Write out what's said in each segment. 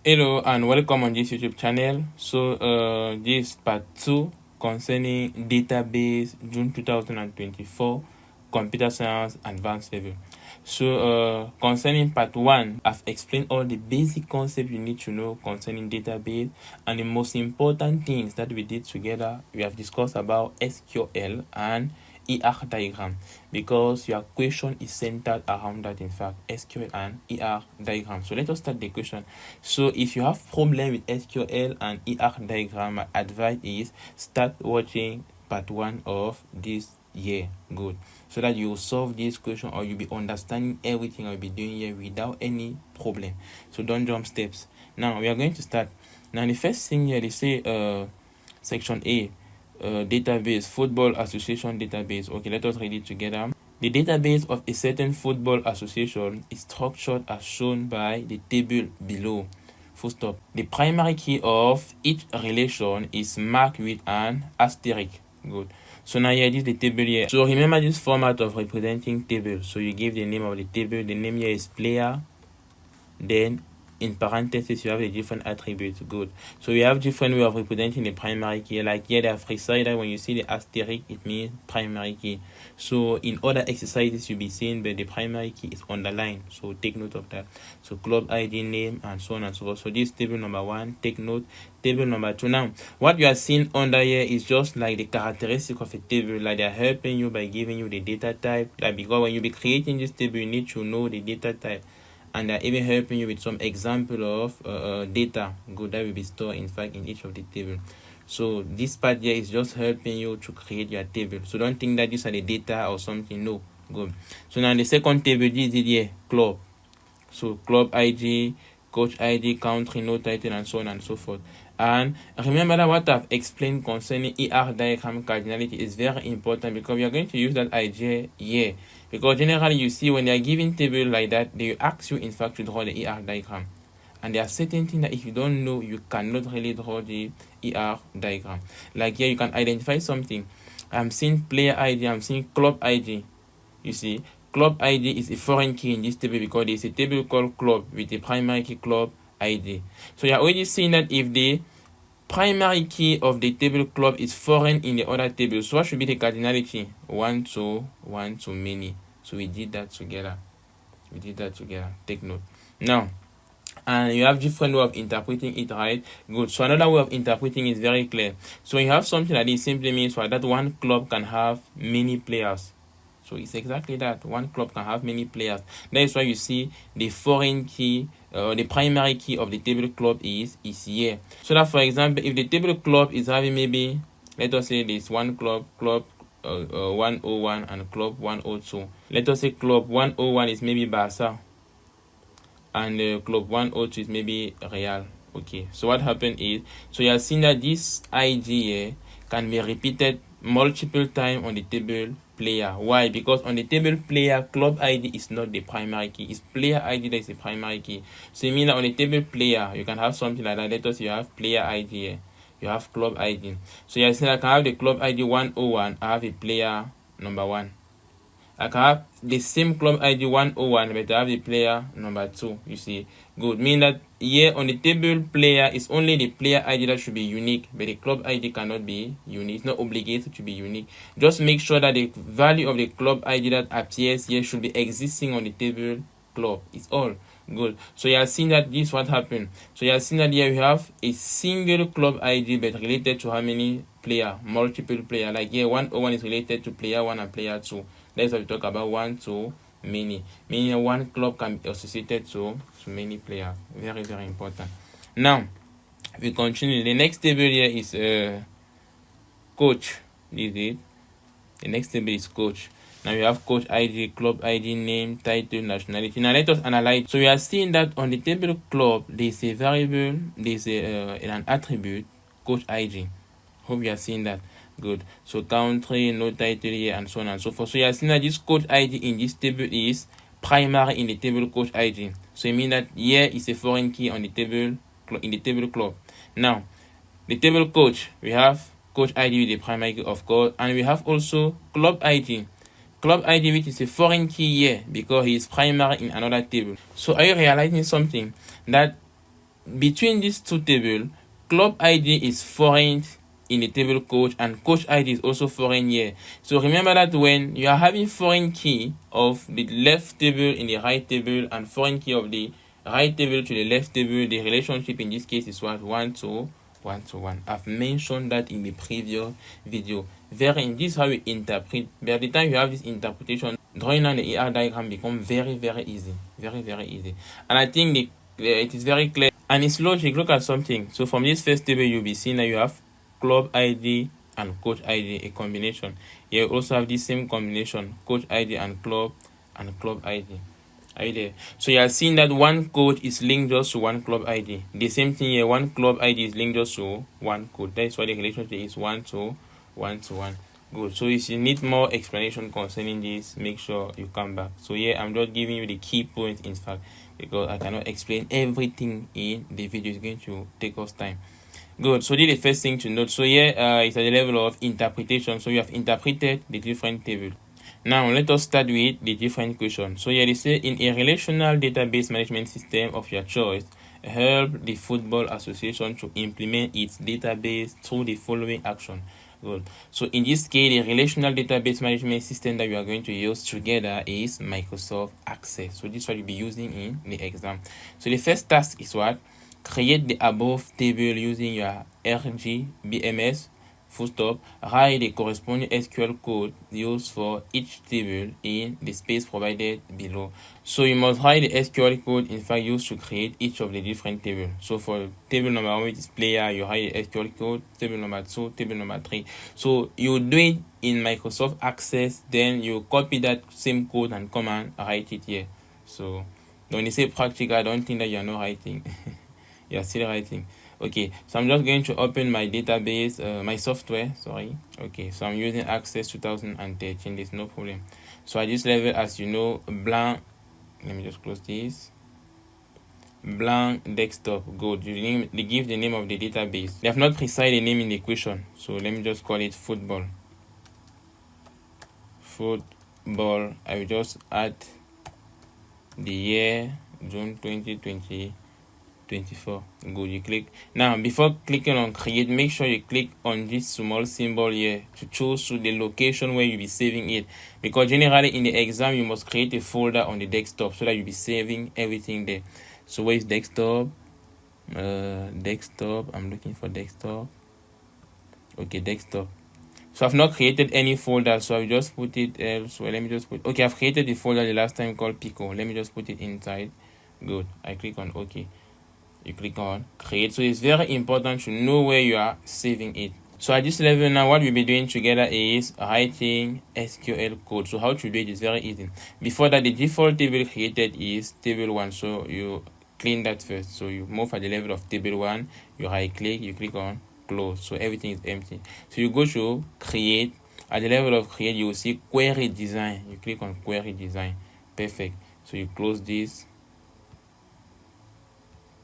Hello and welcome on this YouTube channel. This is part 2 concerning database June 2024 computer science advanced level. Concerning part 1, I've explained all the basic concepts you need to know concerning database, and the most important things that we did together. We have discussed about SQL and ER diagram, because your question is centered around that, in fact, SQL and ER diagram. So let us start the question. So if you have problem with SQL and ER diagram, my advice is start watching part 1 of this year. Good. So that you will solve this question, or you'll be understanding everything I'll be doing here without any problem. So don't jump steps. Now we are going to start. Now the first thing here, they say section A, database, football association database. Okay, let us read it together. The database of a certain football association is structured as shown by the table below. Full stop. The primary key of each relation is marked with an asterisk. Good. So now here, this is the table here. So remember this format of representing table. So you give the name of the table. The name here is player. Then in parentheses, you have the different attributes. Good. So we have different way of representing the primary key. Like here, they have recited, when you see the asterisk, it means primary key. So in other exercises, you'll be seeing that the primary key is underlined. So take note of that. So club ID, name, and so on and so forth. So this is table number 1. Take note. Table number 2. Now, what you are seeing under here is just like the characteristic of a table. Like they are helping you by giving you the data type. Like, because when you be creating this table, you need to know the data type. And they're even helping you with some example of data good that will be stored, in fact, in each of the table. So this part here is just helping you to create your table. So don't think that these are the data or something. No. Good. So now the second table, this is here, club. So club ID, coach ID, country, no title, and so on and so forth. And remember that what I've explained concerning ER diagram cardinality is very important, because we are going to use that idea here. Because generally, you see, when they are giving table like that, they ask you, in fact, to draw the ER diagram. And there are certain things that if you don't know, you cannot really draw the ER diagram. Like here, you can identify something. I'm seeing player ID, I'm seeing club ID. You see, club ID is a foreign key in this table, because there is a table called club with a primary key club ID. So you're already seeing that if the primary key of the table club is foreign in the other table, so what should be the cardinality? 1 to many. So we did that together. Take note. Now, and you have different way of interpreting it, right? Good. So another way of interpreting is very clear. So when you have something like this, simply means that one club can have many players. So it's exactly that. One club can have many players. That is why you see the foreign key, the primary key of the table club is here. So that, for example, if the table club is having maybe, let us say this one club 101 and club 102. Let us say club 101 is maybe Barca, and club 102 is maybe Real. Okay, so what happened is, so you are seeing that this ID here can be repeated multiple times on the table player. Why? Because on the table player, club ID is not the primary key. It's player ID that is the primary key. So you mean that on the table player, you can have something like that. Let us say you have player ID here. You have club ID. So you are seeing I can have the club ID 101. I have a player number 1. I can have the same club ID 101, but I have the player number 2. You see, good. Meaning that here on the table player, it's only the player ID that should be unique, but the club ID cannot be unique. It's not obligated to be unique. Just make sure that the value of the club ID that appears here should be existing on the table club. It's all good. So you are seeing that this what happened. So you are seeing that here we have a single club ID, but related to how many player? Multiple player. Like here 101 is related to player 1 and player 2. That's why we talk about 1 to many. Meaning one club can be associated to many players. Very, very important. Now, we continue. The next table here is coach. This is it. The next table is coach. Now we have coach ID, club ID, name, title, nationality. Now let us analyze. So we are seeing that on the table club, there is a variable, there is an attribute, coach ID. Hope you are seeing that. Good. So country, no title here, and so on and so forth. So you are seeing that this coach ID in this table is primary in the table coach ID. So it means that here is a foreign key on the table in the table club. Now, the table coach, we have coach ID with the primary key, of course, and we have also club ID. Club ID, which is a foreign key here because he is primary in another table. So are you realizing something? That between these two tables, club ID is foreign in the table coach, and coach ID is also foreign here. So remember that when you are having foreign key of the left table in the right table and foreign key of the right table to the left table, the relationship in this case is what? 1 to 1. I've mentioned that in the previous video. This is how you interpret. By the time you have this interpretation, drawing on the ER diagram becomes very easy. Very easy. And I think it is very clear. And it's logic. Look at something. So from this first table, you'll be seeing that you have club ID and coach ID, a combination. You also have the same combination, coach ID and club ID. Are you there? So you are seeing that one coach is linked just to one club ID. The same thing here, one club ID is linked just to one coach. That is why the relationship is 1 to 1. Good. So if you need more explanation concerning this, make sure you come back. So here I'm just giving you the key points, in fact, because I cannot explain everything in the video. It's going to take us time. Good. So this is the first thing to note. So here it's at the level of interpretation. So you have interpreted the different tables. Now let us start with the different questions. So here they say, in a relational database management system of your choice, help the football association to implement its database through the following action. Good. So in this case, the relational database management system that we are going to use together is Microsoft Access. So this is what you'll be using in the exam. So the first task is what? Create the above table using your RGBMS, full stop. Write the corresponding SQL code used for each table in the space provided below. So you must write the SQL code, in fact, used to create each of the different tables. So for table number 1, which is player, you write the SQL code. Table number 2, table number 3. So you do it in Microsoft Access, then you copy that same code and come and write it here. So when you say practical, I don't think that you are not writing. You are still writing. Okay, so I'm just going to open my database, my software, sorry. Okay, so I'm using Access 2013, there's no problem. So at this level, as you know, blank, let me just close this. Blank desktop, good. You give the name of the database. They have not precised the name in the question, so let me just call it football. Football, I will just add the year, June 2020. 24. Good. You click. Now before clicking on create, make sure you click on this small symbol here to choose the location where you'll be saving it, because generally in the exam you must create a folder on the desktop so that you'll be saving everything there. So where is desktop? Desktop, I'm looking for desktop. Okay, desktop. So I've not created any folder, so I'll just put it elsewhere. Let me just put, okay, I've created the folder the last time called Pico. Let me just put it inside. Good. I click on OK. You click on create. So it's very important to know where you are saving it. So at this level now, what we'll be doing together is writing SQL code. So how to do it is very easy. Before that, the default table created is table 1. So you clean that first. So you move at the level of table 1, you right click, you click on close. So everything is empty. So you go to create. At the level of create, you will see query design. You click on query design. Perfect. So you close this.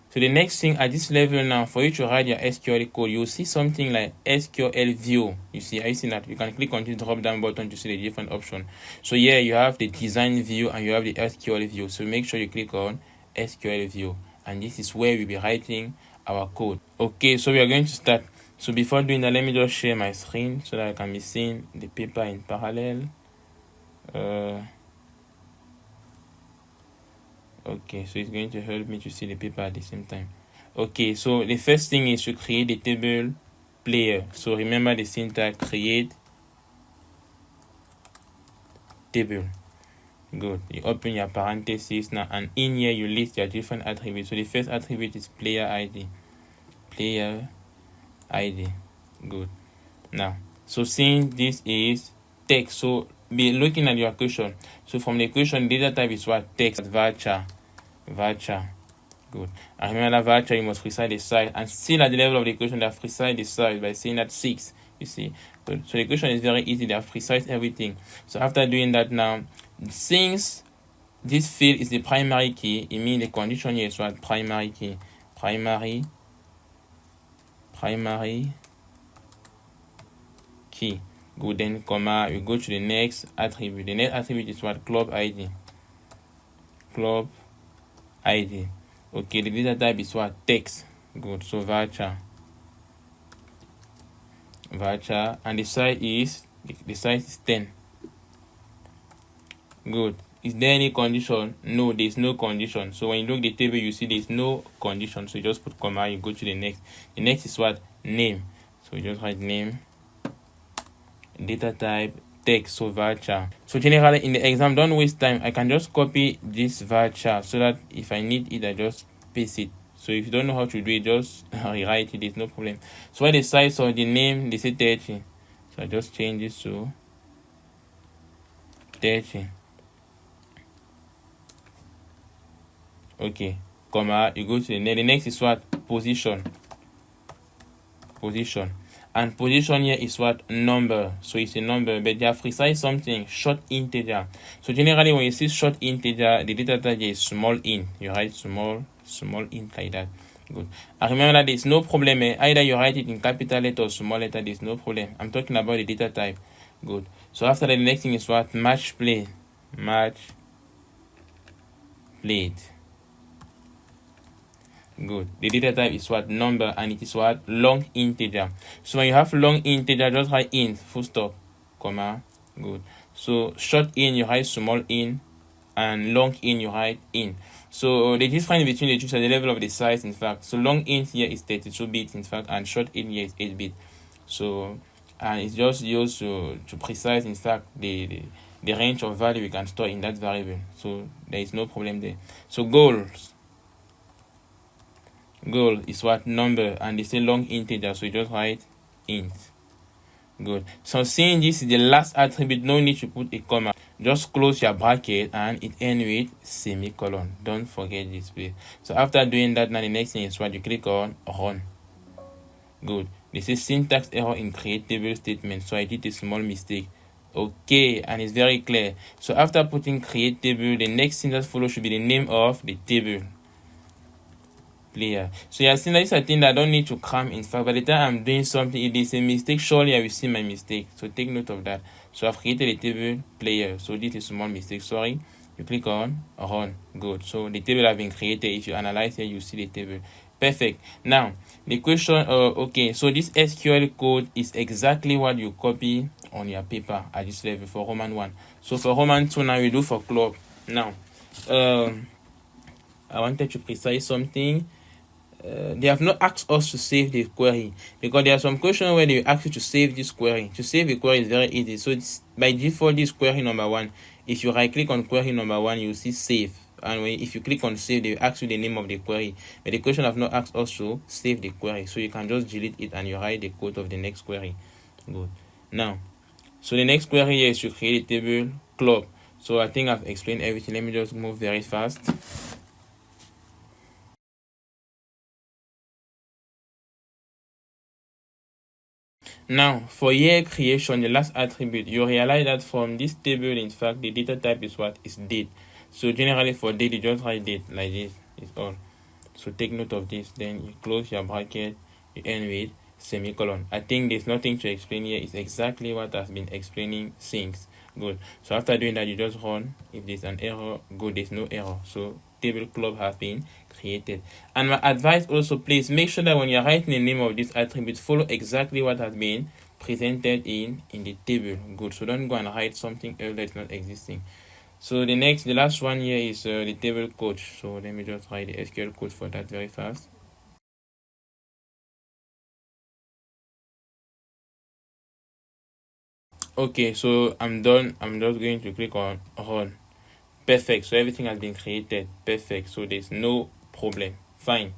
So the next thing at this level now, for you to write your SQL code, you'll see something like SQL view. You see, I see that you can click on this drop down button to see the different option. So here you have the design view and you have the SQL view. So make sure you click on SQL view, and this is where we'll be writing our code. Okay, so we are going to start. So before doing that, let me just share my screen so that I can be seeing the paper in parallel. Okay, so it's going to help me to see the paper at the same time. Okay, so the first thing is to create the table player. So remember the syntax, create table. Good. You open your parentheses now, and in here you list your different attributes. So the first attribute is player ID. Player ID. Good. Now, so since this is text, so be looking at your question. So from the question, data type is what? Text. Varchar. Good. And remember that varchar, you must precise the size. And still at the level of the equation, they have precise the size by saying that 6. You see. Good. So the equation is very easy. They have precise everything. So after doing that now, since this field is the primary key, it means the condition here is what? Primary key. Primary key. Good. Then comma, we go to the next attribute. The next attribute is what? Club ID. Club ID. Okay, the data type is what? Text. Good. So varchar, and the size is 10. Good. Is there any condition? No, there's no condition. So when you look at the table, you see there's no condition. So you just put comma, you go to the next. The next is what? Name. So you just write name, data type, text, so varchar. So generally in the exam, don't waste time. I can just copy this varchar so that if I need it, I just paste it. So if you don't know how to do it, just rewrite it. There's no problem. So what the size of the name, they say 30. So I just change this to 30. Okay, comma, you go to the next. The next is what? Position. And position here is what? Number. So it's a number, but they have precise something, short integer. So generally when you see short integer, the data type is small int. You write small int like that. Good. And remember that there's no problem. Either you write it in capital letter or small letter, there's no problem. I'm talking about the data type. Good. So after that, the next thing is what? Match plate. Good. The data type is what? Number, and it is what? Long integer. So when you have long integer, just write int, full stop, comma. Good. So short int, you write small int, and long int, you write int. So the difference between the two is at the level of the size, in fact. So long int here is 32 bits, in fact, and short int here is 8 bits. So, and it's just used to precise, in fact, the range of value we can store in that variable. So there is no problem there. So goal is what? Number, and they say long integer, so you just write int. Good. So seeing this is the last attribute, no need to put a comma. Just close your bracket and it ends with semicolon. Don't forget this, please. So after doing that, now the next thing is what? You click on run. Good. This is syntax error in create table statement, so I did a small mistake. Okay, and it's very clear. So after putting create table, the next thing that follows should be the name of the table. Player. So you are seeing that this is a thing that I don't need to cram. In fact, by the time I'm doing something, it is a mistake, surely I will see my mistake. So take note of that. So I've created a table player. So this is a small mistake. Sorry. You click on run. Good. So the table has been created. If you analyze here, you see the table. Perfect. Now the question. Okay. So this SQL code is exactly what you copy on your paper at this level for Roman 1. So for Roman 2 now we do for club. Now, I wanted to precise something. They have not asked us to save the query, because there are some questions where they ask you to save this query. To save the query is very easy. So it's, by default, this query number 1. If you right click on query number 1, you see save, and if you click on save, they ask you the name of the query. But the question have not asked us to save the query, so you can just delete it and you write the code of the next query. Good. Now, so the next query here is to create a table club. So I think I've explained everything. Let me just move very fast. Now, for year creation, the last attribute, you realize that from this table, in fact, the data type is what? Is date. So generally for date, you just write date like this. It's all. So take note of this. Then you close your bracket, you end with semicolon. I think there's nothing to explain here. It's exactly what I've been explaining since. Good. So after doing that, you just run. If there's an error, good, there's no error. So table club has been created. And my advice also, please make sure that when you're writing the name of this attribute, follow exactly what has been presented in the table. Good. So don't go and write something else that's not existing. So the last one here is the table code. So let me just write the SQL code for that very fast. Okay, so I'm done. I'm just going to click on run. Perfect. So everything has been created. Perfect. So there's no problem. Fine.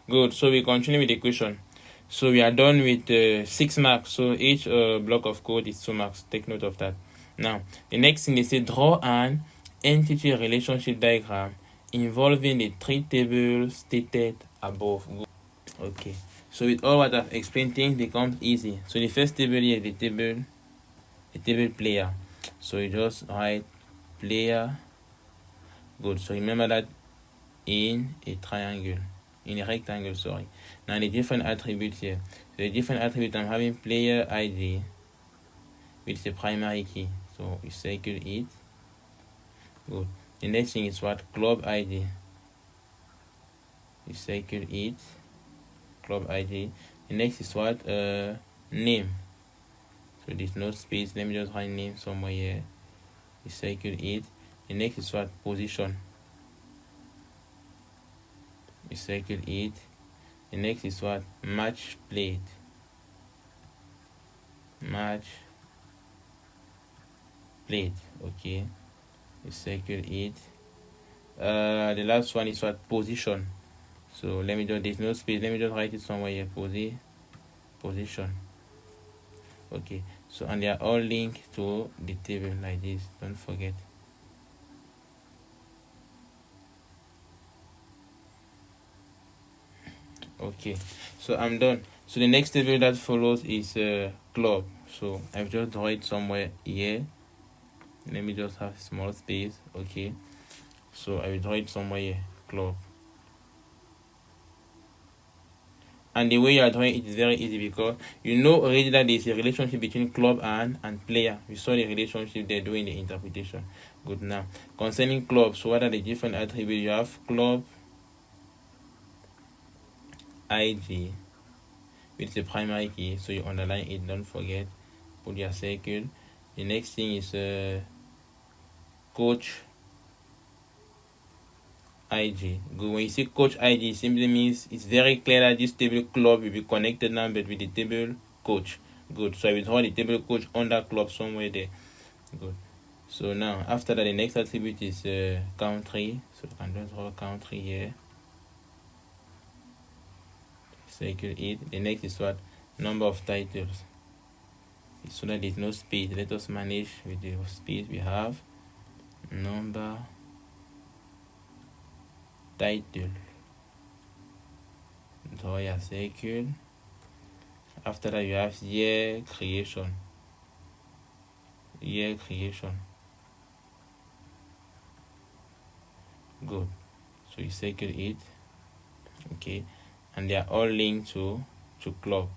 Good. So we continue with the question. So we are done with 6 marks. So each block of code is 2 marks. Take note of that. Now, the next thing they say, draw an entity relationship diagram involving the 3 tables stated above. Good. Okay. So with all what I've explained, things become easy. So the first table here is the table player. So you just write player. Good. So remember that in a rectangle, sorry. Now the different attributes here. So the different attributes, I'm having player ID with the primary key. So we circle it. Good. The next thing is what? Club ID. You circle it, club ID. The next is what? Name. So there's no space. Let me just write name somewhere here. You circle it. The next is what? Position. You circle it. The next is what? Match played. Match played. Okay. You circle it. The last one is what? Position. So let me just, there's no space. Let me just write it somewhere here. Position. Okay. So and they are all linked to the table like this. Don't forget. Okay, so I'm done. So the next table that follows is club. So I've just drawn it somewhere here. Let me just have small space. Okay, so I will draw it somewhere here, club. And the way you are drawing it is very easy because you know already that there is a relationship between club and player. We saw the relationship there doing the interpretation. Good. Now concerning club, so what are the different attributes? You have club ID with the primary key, so you underline it, don't forget, put your circle. The next thing is coach ID. Good. When you see coach ID, it simply means it's very clear that this table club will be connected now but with the table coach. Good. So I will draw the table coach under club somewhere there. Good. So now after that, the next attribute is country. So I can just draw country here, circle it. The next is what? Number of titles. So that there's no space, let us manage with the space we have. Number title. Draw your circle. After that, you have year creation. Year creation. Good. So you circle it. Okay. And they are all linked to club.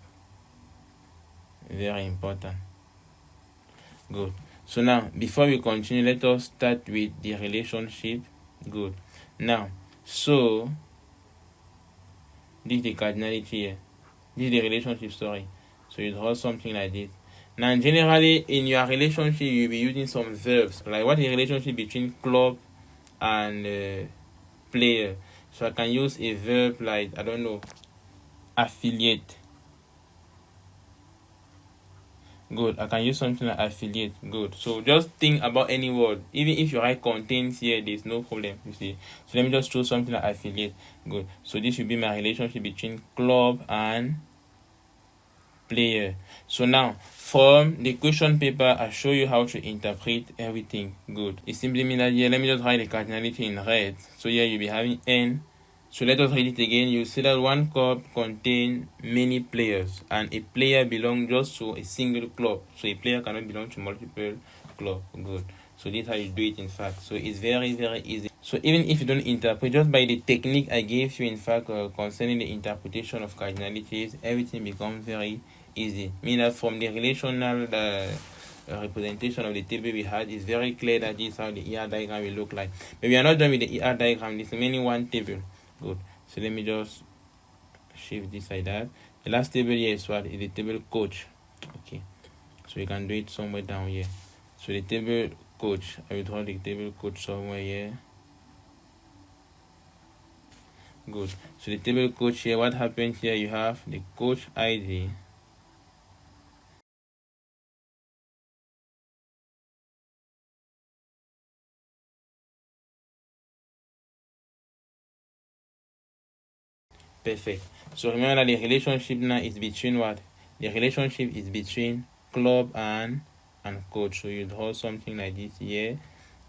Very important. Good. So now, before we continue, let us start with the relationship. Good. Now, so this is the cardinality here. This is the relationship, sorry. So you draw something like this. Now, generally, in your relationship, you'll be using some verbs. Like, what is the relationship between club and player? So I can use a verb like, I don't know, affiliate. Good. I can use something like affiliate. Good. So just think about any word. Even if you write contains here, there's no problem. You see. So let me just choose something like affiliate. Good. So this will be my relationship between club and player. So now from the question paper, I show you how to interpret everything. Good. It simply means that here, let me just write the cardinality in red. So here you'll be having N. So let us read it again. You see that one club contains many players and a player belongs just to a single club. So a player cannot belong to multiple clubs. Good. So this is how you do it in fact. So it's very, very easy. So even if you don't interpret, just by the technique I gave you in fact concerning the interpretation of cardinalities, everything becomes very easy. Meaning that from the relational representation of the table we had, it's very clear that this is how the ER diagram will look like. But we are not done with the ER diagram. This is mainly one table. Good. So let me just shift this like that. The last table here is what? Is the table coach. Okay. So you can do it somewhere down here. So the table coach, I will draw the table coach somewhere here. Good. So the table coach here, what happens here? You have the coach ID. Perfect. So remember that the relationship now is between what? The relationship is between club and coach. So you draw something like this here.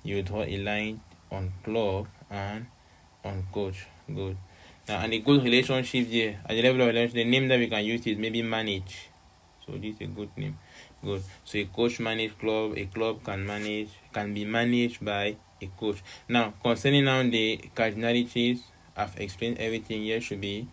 You draw a line on club and on coach. Good. Now, and a good relationship here, at the level of relationship, the name that we can use is maybe manage. So this is a good name. Good. So a coach manage club, a club can be managed by a coach. Now, concerning now the cardinalities, I've explained everything. Here should be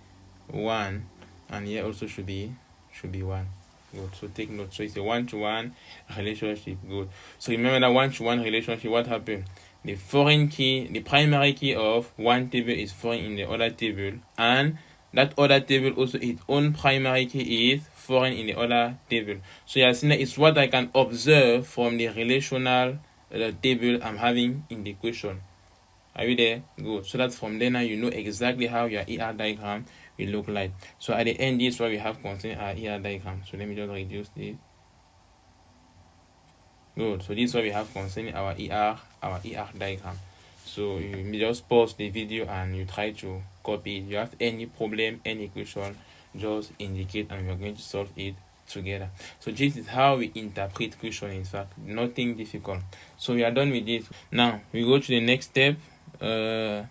1 and here also should be 1. Good. So take note. So it's a 1-to-1 relationship. Good. So remember that 1-to-1 relationship, what happened? the foreign key, the primary key of one table is foreign in the other table, and that other table also its own primary key is foreign in the other table. So you are seeing that it's what I can observe from the relational table I'm having in the question. Are you there? Good. So that's from there now you know exactly how your ER diagram will look like. So at the end, this is what we have concerning our ER diagram. So let me just reduce this. Good. So this is what we have concerning our ER diagram. So you just pause the video and you try to copy it. You have any problem, any question, just indicate and we are going to solve it together. So this is how we interpret question. In fact, nothing difficult. So we are done with this. Now we go to the next step. Let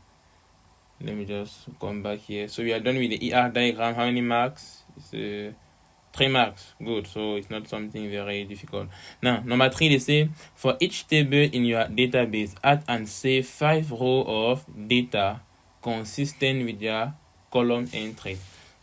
me just come back here. So we are done with the ER diagram. How many marks? It's 3 marks. Good. So it's not something very difficult. Now, number 3, they say, for each table in your database, add and save 5 rows of data consistent with your column entry.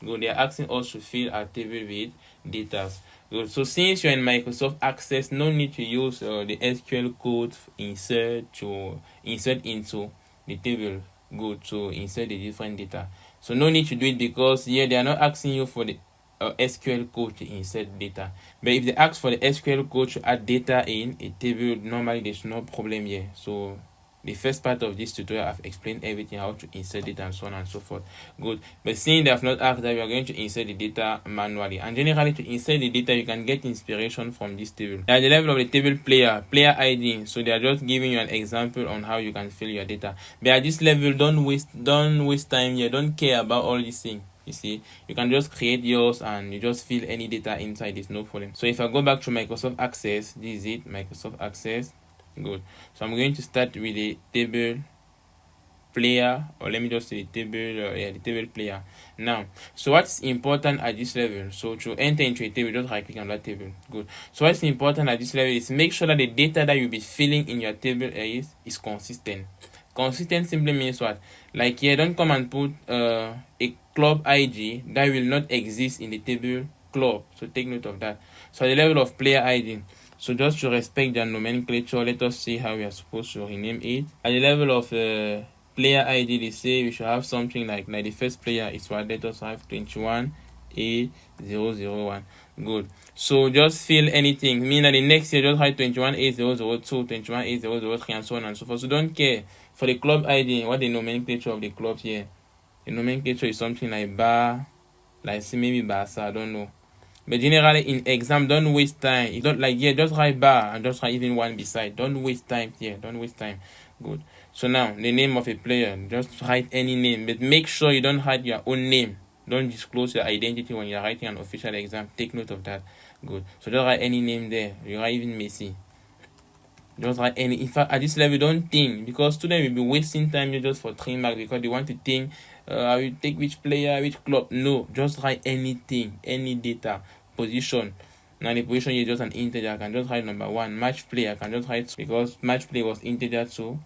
Good. They are asking us to fill our table with data. Good. So since you're in Microsoft Access, no need to use the SQL code insert into the table. Good. To insert the different data. So no need to do it because here they are not asking you for the SQL code to insert data. But if they ask for the SQL code to add data in a table, normally there's no problem here. So the first part of this tutorial, I've explained everything, how to insert data and so on and so forth. Good. But seeing they have not asked that, we are going to insert the data manually. And generally, to insert the data, you can get inspiration from this table. At the level of the table player ID. So they are just giving you an example on how you can fill your data. But at this level, don't waste time here. Don't care about all these things. You see, you can just create yours and you just fill any data inside. It's no problem. So if I go back to Microsoft Access, this is it, Microsoft Access. Good. So I'm going to start with the table player, or let me just say the table player. Now, so what's important at this level? So to enter into a table, just right click on that table. Good. So what's important at this level is make sure that the data that you'll be filling in your table is consistent. Consistent simply means what? Like here, don't come and put a club ID that will not exist in the table club. So take note of that. So at the level of player ID, so just to respect the nomenclature, let us see how we are supposed to rename it. At the level of player ID, they say we should have something like the first player is what? Let us have 21A001. Good. So just fill anything. Mean that the next year just write 21A002, 21A003, and so on and so forth. So don't care. For the club ID, what the nomenclature of the club here? The nomenclature is something like bar, like say maybe Barca, I don't know. But generally in exam, don't waste time. You don't like here, just write bar and just write even one beside. Don't waste time here. Don't waste time. Good. So now the name of a player, just write any name, but make sure you don't write your own name. Don't disclose your identity when you're writing an official exam. Take note of that. Good. So just write any name there. You write even Messi. Just write any. In fact, at this level, don't think, because students will be wasting time here just for 3 marks because they want to think. I will take which player, which club. No, just write anything, any data, position. Now the position is just an integer. I can just write number 1. Match play, I can just write because match play was integer too.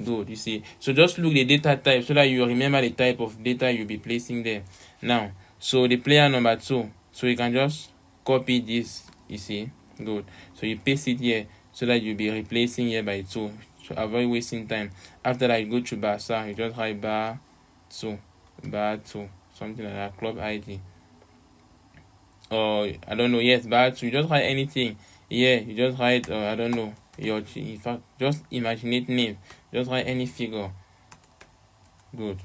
Good, you see. So just look the data type so that you remember the type of data you'll be placing there. Now, so the player number 2. So you can just copy this, you see. Good. So you paste it here so that you'll be replacing here by 2. So avoid wasting time. After that, you go to Barca, you just write bar 2, something like that, club ID. Or I don't know, yes, but you just write anything. Yeah, you just write I don't know, in fact, just imaginate name. Just write any figure. Good.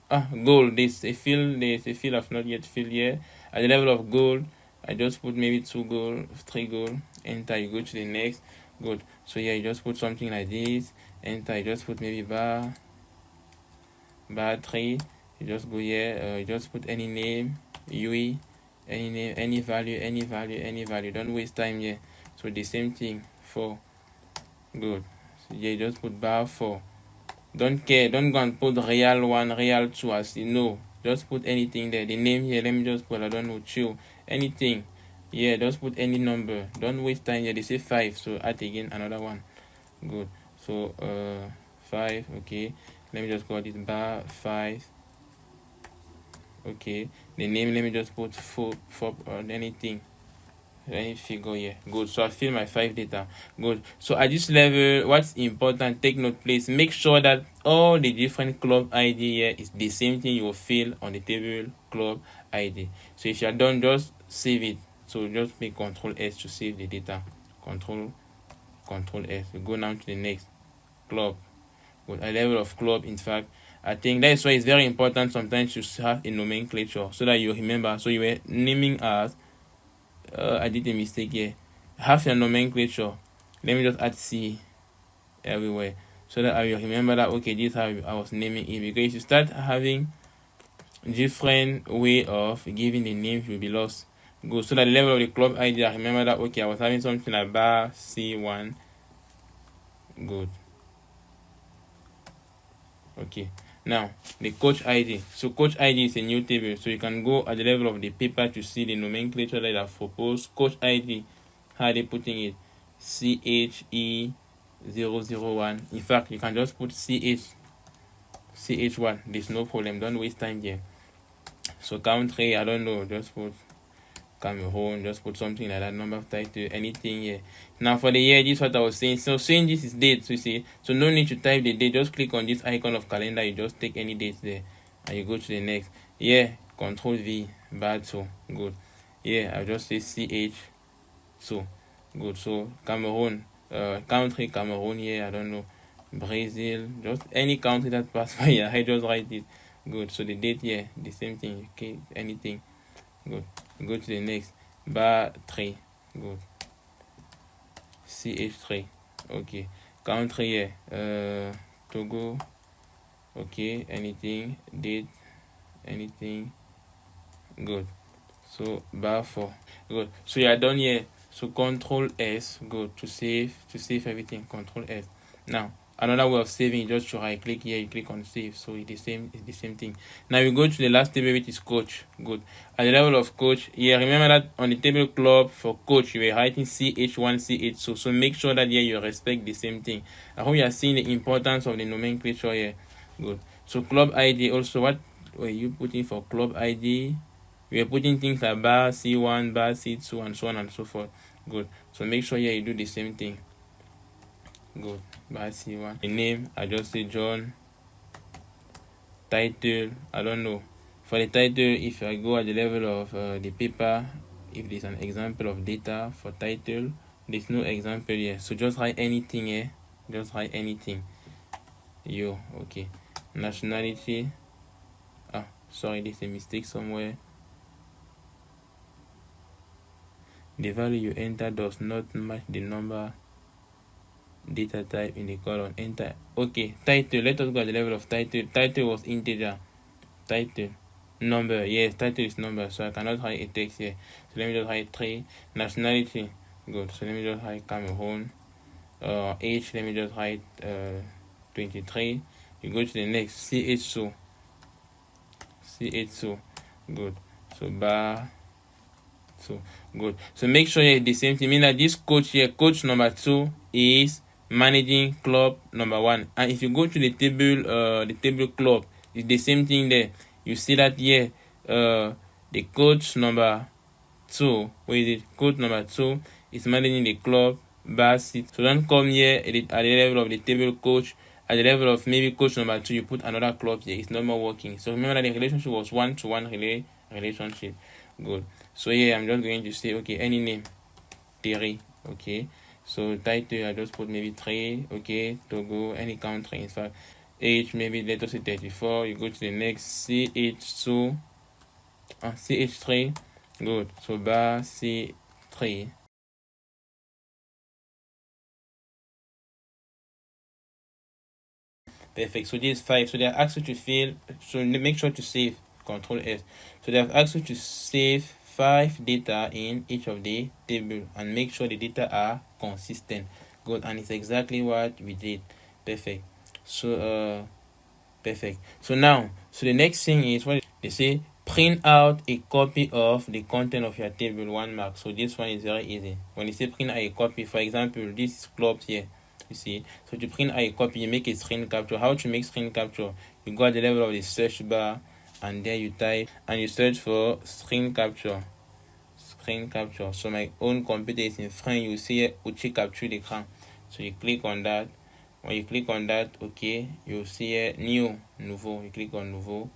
Goal. There's a field I've not yet filled here. At the level of goal, I just put maybe 2 goal, 3 goal. Enter, you go to the next. Good. So yeah, you just put something like this. Enter, you just put maybe bar 3. You just go here, you just put any name, UE, any name, any value. Don't waste time here. So the same thing, 4. Good. So yeah, you just put bar 4. Don't care, don't go and put real 1, real 2 as you know. Just put anything there. The name here, let me just put, I don't know, chill, anything. Yeah, just put any number. Don't waste time here. They say 5, so add again another 1. Good. So 5. Okay, let me just call this bar 5. Okay, the name, let me just put 4 or anything. any figure here. Good. So I fill my 5 data. Good. So at this level, what's important, take note please, make sure that all the different club ID here is the same thing you will fill on the table club ID. So if you are done, just save it. So just make Control S to save the data. Control S. We go now to the next club. Good. A level of club, in fact, I think that is why it's very important sometimes to have a nomenclature so that you remember. So you were naming as I did a mistake here. Have your nomenclature. Let me just add C everywhere so that I will remember that okay, this is how I was naming it. Because if you start having different way of giving the names, you'll be lost. Good. So that the level of the club ID, I remember that okay, I was having something like bar C1. Good. Okay. Now the coach ID. So coach ID is a new table, so you can go at the level of the paper to see the nomenclature that I've proposed. Coach ID, how are they putting it? CHE001. In fact, you can just put CH1. There's no problem. Don't waste time here. So country, I don't know, just put Cameroon, just put something like that, number of title, anything here. Now for the year, this is what I was saying. So saying this is date, so you see, so no need to type the date, just click on this icon of calendar, you just take any dates there and you go to the next. Yeah, Control V, bad, so good. Yeah, I'll just say CH, so good. So Cameroon, country Cameroon here, I don't know, Brazil, just any country that pass by here, I just write it. Good. So the date here, the same thing, okay, anything. Good. Go to the next. Bar 3. Good. CH3. Okay. Country here. Togo. Okay. Anything. Date. Anything. Good. So bar 4. Good. So you are done here. So Control S. Good. To save everything. Control S. Now another way of saving, just to right click here, you click on save, so it's the same thing. Now we go to the last table, which is coach. Good. At the level of coach, yeah, remember that on the table club for coach you were writing CH1 CH2, so make sure that here you respect the same thing. I hope you are seeing the importance of the nomenclature here. Good. So club ID also, what were you putting for club ID? We are putting things like bar C1, bar C2, and so on and so forth. Good. So make sure here you do the same thing. Good. By C1. The name, I just say John. Title, I don't know. For the title, if I go at the level of the paper, if there's an example of data for title, there's no example here. So just write anything here. Just write anything. Yo, okay. Nationality. Sorry, there's a mistake somewhere. The value you enter does not match the number data type in the column. Enter. Okay, title, let us go at the level of title. Title was integer. Title, number, yes, title is number, so I cannot write a text here. So let me just write 3. Nationality, good, so let me just write Cameroon. Age, let me just write 23. You go to the next. CH2, good. So bar 2, good. So make sure you the same thing, mean that this coach here, coach number 2 is managing club number 1, and if you go to the table club, it's the same thing there. You see that here, the coach number 2, where is it? Coach number 2 is managing the club bar seat. So don't come here at the level of the table coach. At the level of maybe coach number 2, you put another club here. It's not more working. So remember that the relationship was 1-to-1 relationship. Good. So here I'm just going to say okay, any name, Terry. Okay. So title, I just put maybe 3. Okay. Togo, any country. In fact, age maybe let us say 34. You go to the next. CH2, CH3. Good. So bar C3. Perfect. So this is 5. So they are asked you to fill. So make sure to save. Control S. So they have asked you to save 5 data in each of the table and make sure the data are consistent. Good. And it's exactly what we did. Perfect. So perfect. So now, so the next thing is what they say, print out a copy of the content of your table, 1 mark. So this one is very easy. When you say print out a copy, for example, this is clubs here. You see, so to print out a copy, you make a screen capture. How to make screen capture? You go at the level of the search bar and there you type and you search for screen capture. screen capture. So my own computer is in front. You see here, Uchi capture l'écran. So you click on that. When you click on that, okay, you see here new, nouveau. You click on nouveau,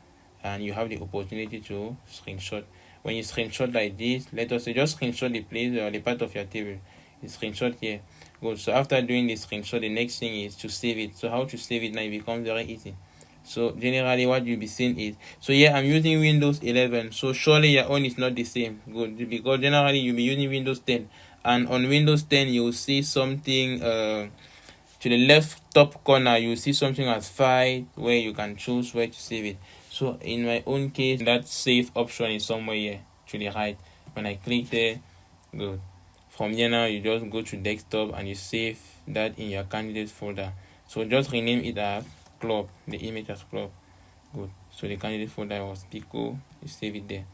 and you have the opportunity to screenshot. When you screenshot like this, let us say just screenshot the place or the part of your table. You screenshot here. Good. So after doing the screenshot, the next thing is to save it. So how to save it now? It becomes very easy. So generally what you'll be seeing is, so here I'm using Windows 11. So surely your own is not the same. Good. Because generally you'll be using Windows 10. And on Windows 10, you'll see something to the left top corner. You'll see something as file where you can choose where to save it. So in my own case, that save option is somewhere here to the right. When I click there, good. From here now, you just go to desktop and you save that in your candidate folder. So just rename it as club, the image as club. Good. So the candidate folder was Pico. You save it there.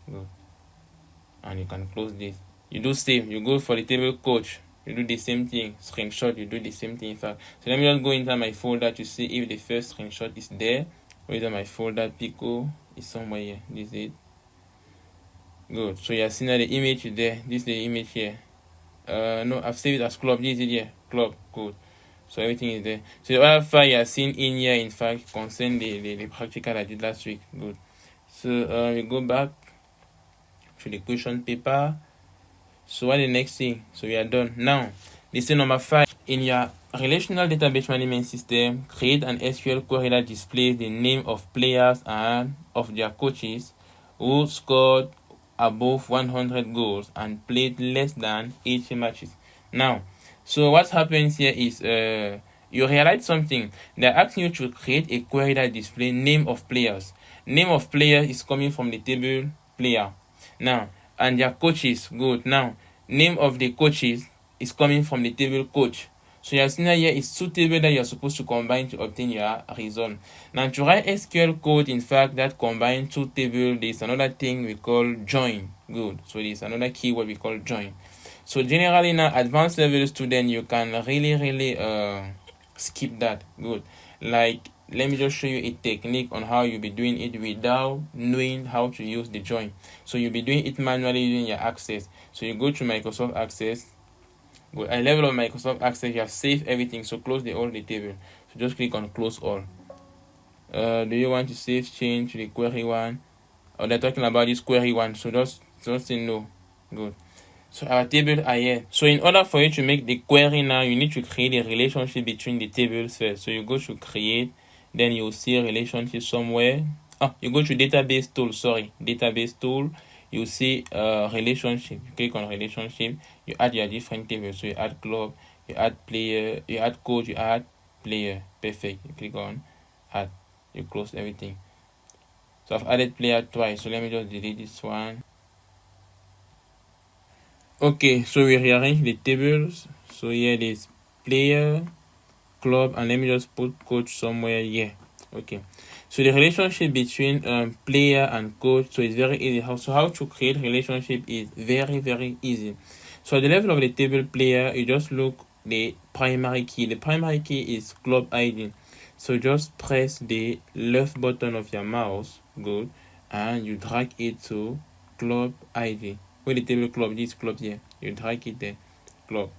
Good. And you can close this. You do save. You go for the table coach. You do the same thing. Screenshot. You do the same thing. In fact, so let me just go into my folder to see if the first screenshot is there. Whether my folder Pico is somewhere here. This is it. Good. So you are seeing that the image is there. This is the image here. No, I've saved it as club. This is it here. Club. Good. So everything is there. So the other file you are seeing in here, in fact, concern the practical I did last week. Good. So we go back to the question paper. So what the next thing? So we are done. Now, this is number 5. In your relational database management system, create an SQL query that displays the name of players and of their coaches who scored above 100 goals and played less than 80 matches. Now, so what happens here is you realize something. They're asking you to create a query that displays name of players. Name of players is coming from the table player. Now, and their coaches, good. Now, name of the coaches is coming from the table coach. So you are seeing here is 2 tables that you are supposed to combine to obtain your result. Now to write SQL code, in fact, that combine 2 tables, there's another thing we call join. Good. So there's another keyword we call join. So generally now, advanced level student, you can really skip that. Good. Like, let me just show you a technique on how you'll be doing it without knowing how to use the join. So you'll be doing it manually using your Access. So you go to Microsoft Access. Good. At level of Microsoft Access, you have saved everything. So close all the table. So just click on close all. Do you want to save change to the query one? Or they're talking about this query one. So just say no. Good. So our tables are here. So in order for you to make the query now, you need to create a relationship between the tables first. So you go to create, then you'll see a relationship somewhere. You go to database tool, database tool. You see relationship. You click on relationship. You add your different tables. So you add club, you add player, you add coach, you add player. Perfect. You click on add. You close everything. So I've added player twice. So let me just delete this one. Okay, so we rearrange the tables. So here it is player, club, and let me just put coach somewhere here. Okay, so the relationship between player and coach, so it's very easy. How to create relationship is very easy. So at the level of the table player, you just look the primary key. The primary key is club ID. So just press the left button of your mouse, good, and you drag it to club ID. Where the table club, this club here, you drag it there, club,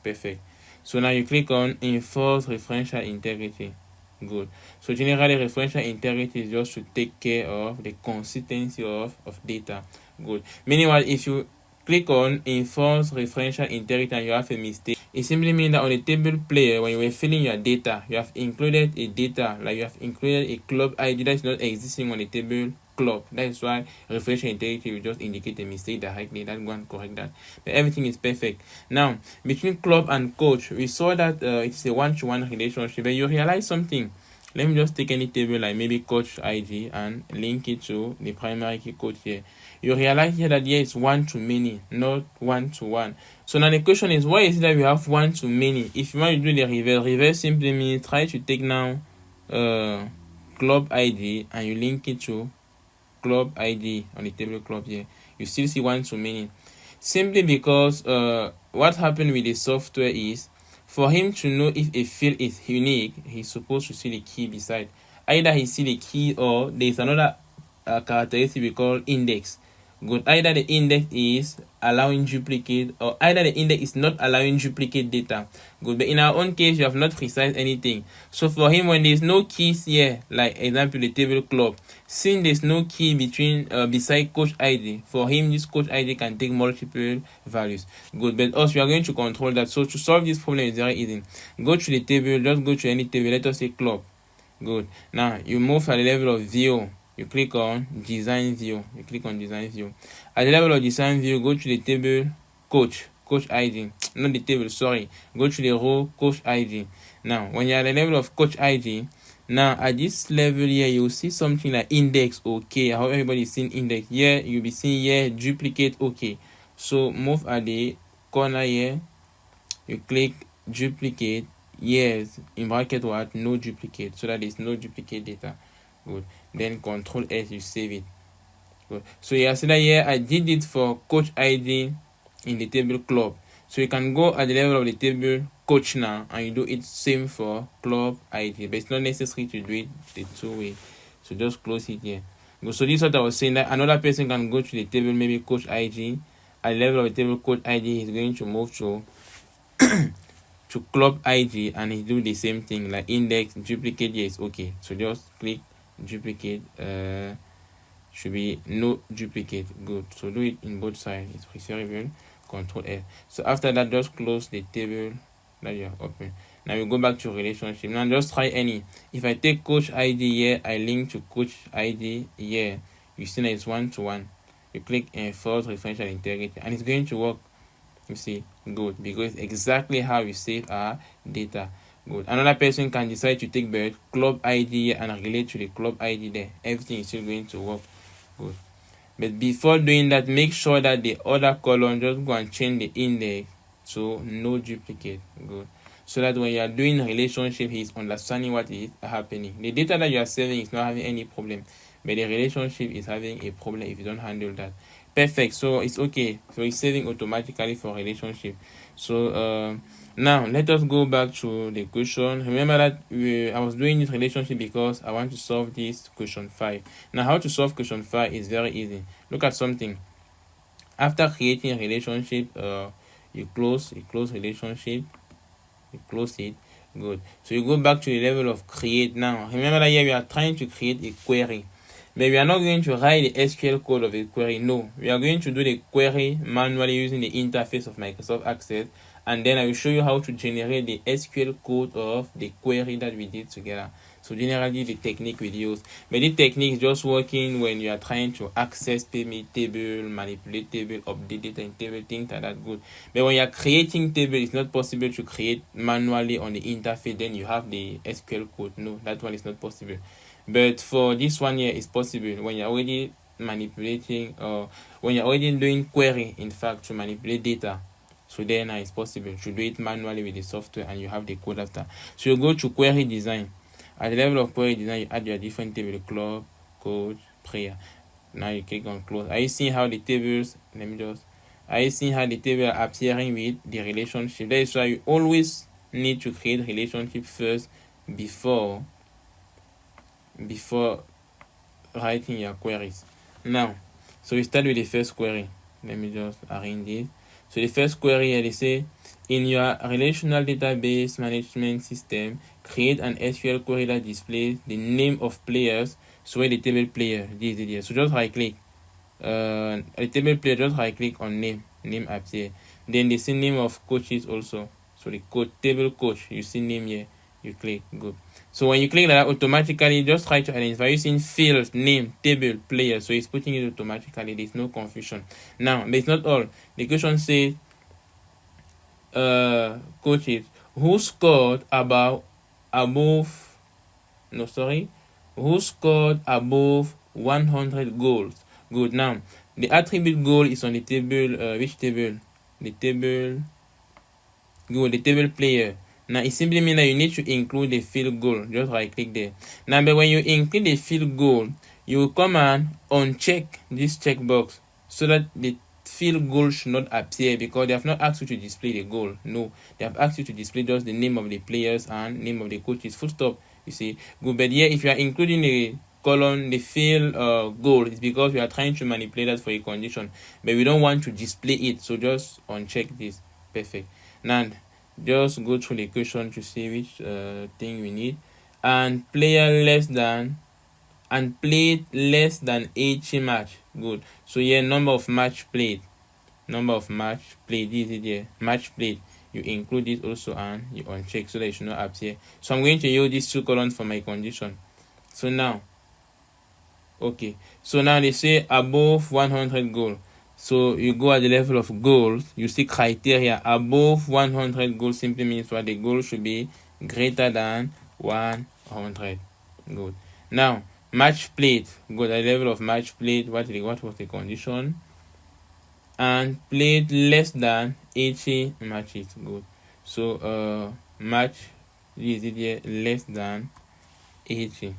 perfect. So now you click on enforce referential integrity. Good. So generally referential integrity is just to take care of the consistency of data. Good. Meanwhile, if you click on enforce referential integrity and you have a mistake, it simply means that on the table player, when you were filling your data, you have included a data, like you have included a club ID that is not existing on the table club. That is why referential integrity will just indicate a mistake directly. That one correct that. But everything is perfect. Now, between club and coach, we saw that it's a one-to-one relationship. But you realize something. Let me just take any table like maybe coach ID and link it to the primary key coach here. You realize here that here is one-to-many, not one-to-one. So now the question is, why is it that we have one-to-many? If you want to do the reverse simply means try to take now club ID and you link it to club ID on the table club here. You still see one-to-many. Simply because what happened with the software is, for him to know if a field is unique, he's supposed to see the key beside. Either he see the key or there's another characteristic we call index. Good. Either the index is allowing duplicate, or either the index is not allowing duplicate data. Good. But in our own case, you have not precise anything. So for him, when there's no keys here, like example the table club, since there's no key between beside coach ID, for him this coach ID can take multiple values. Good. But also we are going to control that. So to solve this problem is very easy. Go to the table, just go to any table. Let us say club. Good. Now you move at the level of view. You click on design view. You click on design view. At the level of design view, go to the table coach ID. Not the table, sorry. Go to the row coach ID. Now, when you're at the level of coach ID, now at this level here, you'll see something like index okay. How everybody's seeing index here, you'll be seeing here duplicate okay. So move at the corner here. You click duplicate. Yes, in bracket what? No duplicate. So that is no duplicate data. Good. Then Control S, you save it. Good. So you see that here I did it for coach ID in the table club. So you can go at the level of the table coach now and you do it same for club ID, but it's not necessary to do it the two way. So just close it here. Good. So this is what I was saying, that another person can go to the table maybe coach ID. At the level of the table coach ID, he's going to move to to club ID and he do the same thing like index duplicate. Yes, okay. So just click duplicate. Should be no duplicate. Good. So do it in both sides. It's preferable. Control F. So after that, just close the table that you have open. Now we go back to relationship. Now just try any. If I take coach ID here, I link to coach ID here. You see that it's 1-to-1. You click enforce referential integrity and it's going to work. You see, good, because it's exactly how we save our data. Good. Another person can decide to take the club ID and relate to the club ID there. Everything is still going to work. Good. But before doing that, make sure that the other column, just go and change the index to no duplicate. Good. So that when you are doing relationship, he's understanding what is happening. The data that you are saving is not having any problem, but the relationship is having a problem if you don't handle that. Perfect. So it's okay. So it's saving automatically for relationship. So now let us go back to the question. Remember that I was doing this relationship because I want to solve this question 5. Now how to solve question 5 is very easy. Look at something. After creating a relationship, you close relationship, you close it. Good. So you go back to the level of create. Now remember that here we are trying to create a query. But we are not going to write the SQL code of the query. No, we are going to do the query manually using the interface of Microsoft Access. And then I will show you how to generate the SQL code of the query that we did together. So generally the technique we use. But the technique is just working when you are trying to access payment table, manipulate table, update data in table, things like that. Good. But when you are creating table, it's not possible to create manually on the interface. Then you have the SQL code. No, that one is not possible. But for this one here, it's possible when you're already manipulating or when you're already doing query, in fact, to manipulate data. So then it's possible to do it manually with the software and you have the code after. So you go to query design. At the level of query design, you add your different table, club, code, prayer. Now you click on close. Are you seeing how the tables, are you seeing how the table are appearing with the relationship? That is why you always need to create relationship first before writing your queries. Now, so we start with the first query. Let me just arrange this. So the first query here, they say, in your relational database management system, create an SQL query that displays the name of players. So where the table player, this is here. So just right click. The table player, just right click on name appear. Then the same name of coaches also. So the table coach, you see name here. You click, good. So when you click that, automatically just try to identify using field, name, table, player. So it's putting it automatically. There's no confusion. Now, but it's not all. The question says, coaches who scored who scored above 100 goals. Good. Now, the attribute goal is on the table. Which table? The table. Good. The table player. Now, it simply means that you need to include the field goal. Just right click there. Now, but when you include the field goal, you will come and uncheck this checkbox so that the field goal should not appear because they have not asked you to display the goal. No, they have asked you to display just the name of the players and name of the coaches. Full stop. You see, good. But here, if you are including the column, the field goal, is because we are trying to manipulate that for a condition, but we don't want to display it, so just uncheck this. Perfect. Now just go through the equation to see which thing we need. And player less than and played less than 80 match. Good. So here number of match played, this is here, match played, you include it also and you uncheck so that it should not appear. So I'm going to use these two columns for my condition. So now, okay, so now they say above 100 goal. So you go at the level of goals, you see criteria. Above 100 goals simply means what? The goal should be greater than 100. Good. Now match played, go at the level of match played, what was the condition? And played less than 80 matches. Good. So match is it here, less than 80.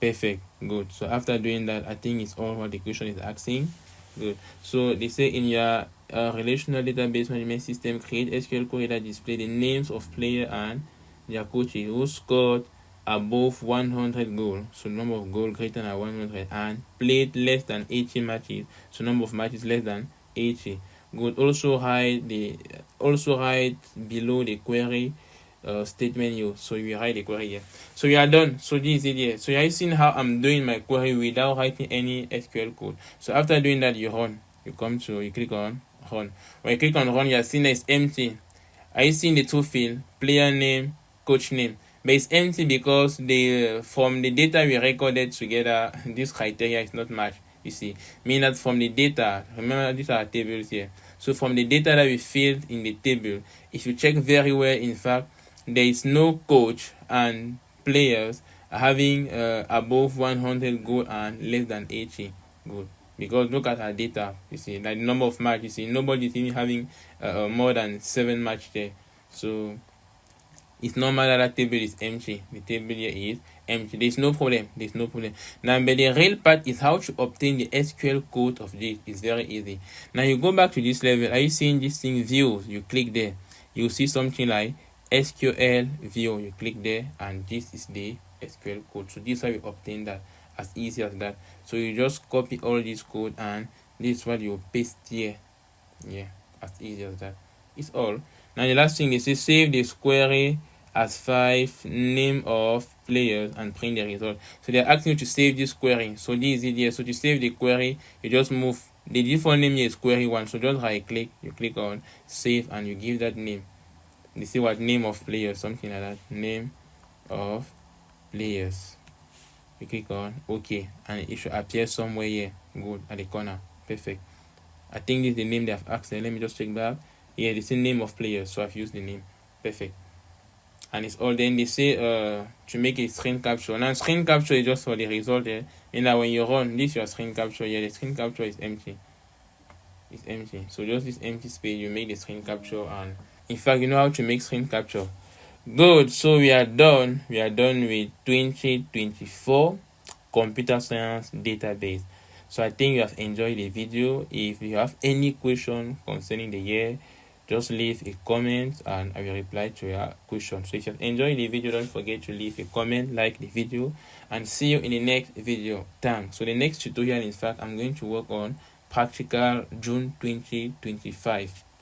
Perfect. Good. So after doing that, I think it's all what the question is asking. Good. So they say in your relational database management system, create SQL query that display the names of player and their coaches who scored above 100 goals, so number of goals greater than 100, and played less than 80 matches, so number of matches less than 80. Good. Also write below the query statement you. So you write the query here. So you are done. So this is it here. So you are seeing how I'm doing my query without writing any SQL code. So after doing that, you run. You click on run. When you click on run, you are seeing that it's empty. Are you seeing the two fields, player name, coach name? But it's empty because from the data we recorded together, this criteria is not matched. You see, meaning that from the data, remember these are tables here. So from the data that we filled in the table, if you check very well, in fact, there is no coach and players having above 100 goal and less than 80 goal. Because look at our data, you see, like the number of matches, you see, nobody is even having more than 7 matches there. So it's normal that table is empty. The table here is empty. There's no problem. Now, but the real part is how to obtain the SQL code of this. It's very easy. Now you go back to this level. Are you seeing this thing views? You click there. You see something like SQL view. You click there, and this is the SQL code. So this is how you obtain that, as easy as that. So you just copy all this code, and this is what you paste here. Yeah, as easy as that. It's all. Now the last thing, they say save this query as 5 name of players and print the result. So they're asking you to save this query. So this is it here. So to save the query, you just move the default name here is query 1. So just right click, you click on save, and you give that name. You see what name of players, something like that. Name of players. You click on OK, and it should appear somewhere here. Good, at the corner. Perfect. I think this is the name they have asked. Let me just check back. Yeah, this is name of players, so I've used the name. Perfect. And it's all. Then they say to make a screen capture. Now screen capture is just for the result here. And now when you run this, your screen capture here, the screen capture is empty. It's empty. So just this empty space, you make the screen capture, and in fact you know how to make screen capture. Good. So we are done. We are done with 2024 computer science database. So I think you have enjoyed the video. If you have any question concerning the year, just leave a comment and I will reply to your question. So if you have enjoyed the video, don't forget to leave a comment, like the video, and see you in the next video. Thanks. So the next tutorial, in fact, I'm going to work on practical June 2025.